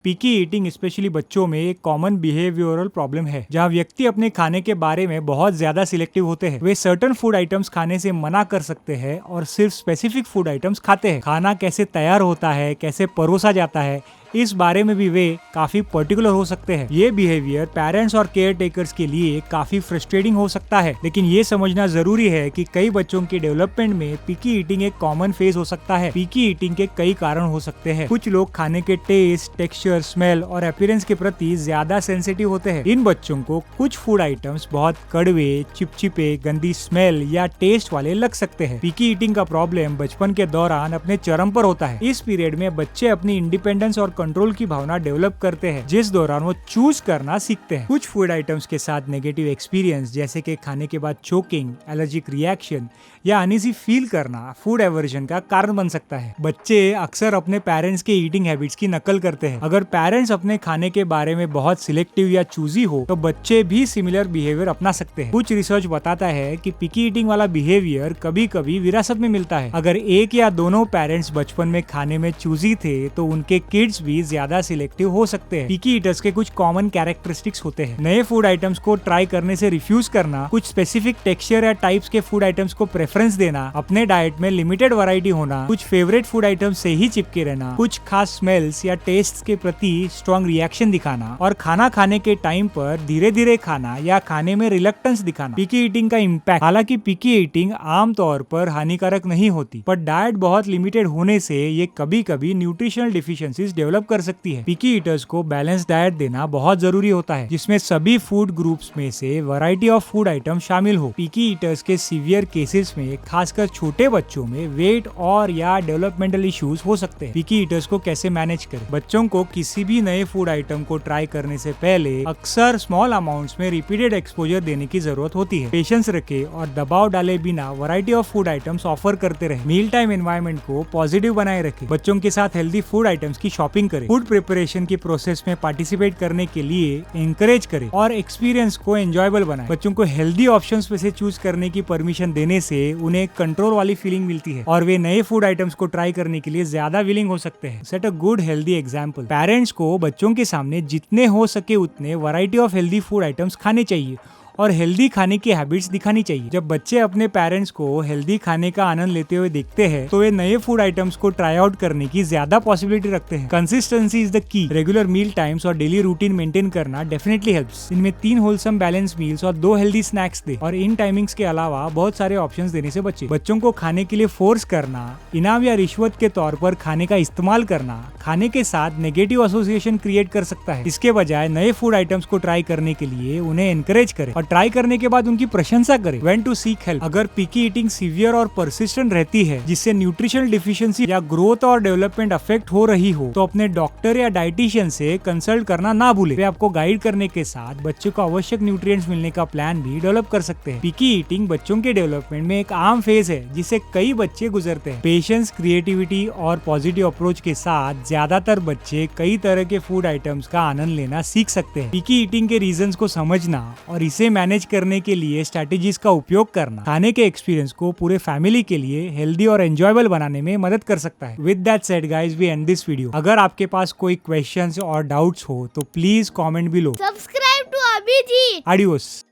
पिकी eating specially बच्चों में एक कॉमन बिहेवियरल प्रॉब्लम है, जहाँ व्यक्ति अपने खाने के बारे में बहुत ज्यादा सिलेक्टिव होते हैं। वे सर्टेन फूड आइटम्स खाने से मना कर सकते हैं और सिर्फ स्पेसिफिक फूड आइटम्स खाते हैं। खाना कैसे तैयार होता है, कैसे परोसा जाता है, इस बारे में भी वे काफी पर्टिकुलर हो सकते हैं। ये बिहेवियर पेरेंट्स और केयर टेकर्स के लिए काफी फ्रस्ट्रेटिंग हो सकता है, लेकिन ये समझना जरूरी है कि कई बच्चों की डेवलपमेंट में पिकी ईटिंग एक कॉमन फेज हो सकता है। पिकी ईटिंग के कई कारण हो सकते हैं। कुछ लोग खाने के टेस्ट, टेक्सचर, स्मेल और अपीयरेंस के प्रति ज्यादा सेंसिटिव होते हैं। इन बच्चों को कुछ फूड आइटम्स बहुत कड़वे, चिपचिपे, गंदी स्मेल या टेस्ट वाले लग सकते हैं। पिकी ईटिंग का प्रॉब्लम बचपन के दौरान अपने चरम पर होता है। इस पीरियड में बच्चे अपनी इंडिपेंडेंस और कंट्रोल की भावना डेवलप करते हैं, जिस दौरान वो चूज करना सीखते हैं। कुछ फूड आइटम्स के साथ नेगेटिव एक्सपीरियंस, जैसे कि खाने के बाद चोकिंग, एलर्जिक रिएक्शन या अनईजी फील करना फूड एवर्जन का कारण बन सकता है। बच्चे अक्सर अपने पेरेंट्स के ईटिंग हैबिट्स की नकल करते हैं। अगर पेरेंट्स अपने खाने के बारे में बहुत सिलेक्टिव या चूजी हो, तो बच्चे भी सिमिलर बिहेवियर अपना सकते हैं। कुछ रिसर्च बताता है कि पिकी ईटिंग वाला बिहेवियर कभी कभी विरासत में मिलता है। अगर एक या दोनों पेरेंट्स बचपन में खाने में चूजी थे, तो उनके किड्स भी ज्यादा सिलेक्टिव हो सकते हैं। पिकी ईटर्स के कुछ कॉमन कैरेक्टरिस्टिक्स होते हैं। नए फूड आइटम्स को ट्राई करने से रिफ्यूज करना, कुछ स्पेसिफिक टेक्सचर या टाइप्स के फूड आइटम्स को प्रेफरेंस देना, अपने डाइट में लिमिटेड वैरायटी होना, कुछ फेवरेट फूड आइटम्स से ही चिपके रहना, कुछ खास स्मेल्स या टेस्ट के प्रति स्ट्रॉन्ग रिएक्शन दिखाना और खाना खाने के टाइम पर धीरे धीरे खाना या खाने में रिलक्टेंस दिखाना। पिकी ईटिंग का इम्पैक्ट। हालांकि पिकी ईटिंग आमतौर पर हानिकारक नहीं होती, पर डाइट बहुत लिमिटेड होने से ये कभी कभी न्यूट्रिशनल डिफिशियंसीज डेवलप कर सकती है। पिकी ईटर्स को बैलेंस डाइट देना बहुत जरूरी होता है, जिसमें सभी फूड ग्रुप्स में से वैरायटी ऑफ फूड आइटम शामिल हो। पिकी ईटर्स के सीवियर केसेस में, खासकर छोटे बच्चों में, वेट और या डेवलपमेंटल इश्यूज हो सकते हैं। पिकी ईटर्स को कैसे मैनेज करें? बच्चों को किसी भी नए फूड आइटम को ट्राई करने से पहले अक्सर स्मॉल अमाउंट्स में रिपीटेड एक्सपोजर देने की जरूरत होती है। पेशेंस रखे और दबाव डाले बिना variety of food items offer करते रहे। मील टाइम एनवायरनमेंट को पॉजिटिव बनाए रखे। बच्चों के साथ हेल्दी फूड आइटम्स की शॉपिंग करें। फूड प्रिपरेशन की प्रोसेस में पार्टिसिपेट करने के लिए एनकरेज करें और एक्सपीरियंस को एंजॉयबल बनाएं। बच्चों को हेल्दी ऑप्शंस में से चूज करने की परमिशन देने से उन्हें कंट्रोल वाली फीलिंग मिलती है और वे नए फूड आइटम्स को ट्राई करने के लिए ज्यादा विलिंग हो सकते हैं। Set a good healthy example. Parents को बच्चों के सामने जितने हो सके उतने variety of healthy food items खाने चाहिए और हेल्दी खाने की हैबिट्स दिखानी चाहिए। जब बच्चे अपने पेरेंट्स को हेल्दी खाने का आनंद लेते हुए देखते हैं, तो वे नए फूड आइटम्स को ट्राई आउट करने की ज्यादा पॉसिबिलिटी रखते हैं। Consistency is the key. Regular meal times और डेली रूटीन मेंटेन करना डेफिनेटली हेल्प्स। इनमें 3 होलसम बैलेंस मील्स और 2 हेल्दी स्नैक्स दे और इन टाइमिंग्स के अलावा बहुत सारे ऑप्शंस देने से बचे। बच्चों को खाने के लिए फोर्स करना, इनाम या रिश्वत के तौर पर खाने का इस्तेमाल करना खाने के साथ नेगेटिव एसोसिएशन क्रिएट कर सकता है। इसके बजाय नए फूड आइटम्स को ट्राई करने के लिए उन्हें एनकरेज करें और ट्राई करने के बाद उनकी प्रशंसा करें। When to seek help। अगर पिकी ईटिंग सीवियर और परसिस्टेंट रहती है, जिससे न्यूट्रिशनल डिफिशियंसी या ग्रोथ और डेवलपमेंट अफेक्ट हो रही हो, तो अपने डॉक्टर या डाइटिशियन से कंसल्ट करना ना भूले। वे आपको गाइड करने के साथ बच्चे को आवश्यक न्यूट्रिएंट्स मिलने का प्लान भी डेवलप कर सकते हैं। पिकी ईटिंग बच्चों के डेवलपमेंट में एक आम फेज है, जिसे कई बच्चे गुजरते हैं। पेशेंस, क्रिएटिविटी और पॉजिटिव अप्रोच के साथ ज्यादातर बच्चे कई तरह के फूड आइटम्स का आनंद लेना सीख सकते हैं। पिकी ईटिंग के रीजंस को समझना और इसे मैनेज करने के लिए स्ट्रेटेजीज का उपयोग करना खाने के एक्सपीरियंस को पूरे फैमिली के लिए हेल्दी और एंजॉयबल बनाने में मदद कर सकता है। With that said guys, we end this video. अगर आपके पास कोई क्वेश्चंस और डाउट्स हो तो please comment below. Subscribe to Abhijeet. Adios.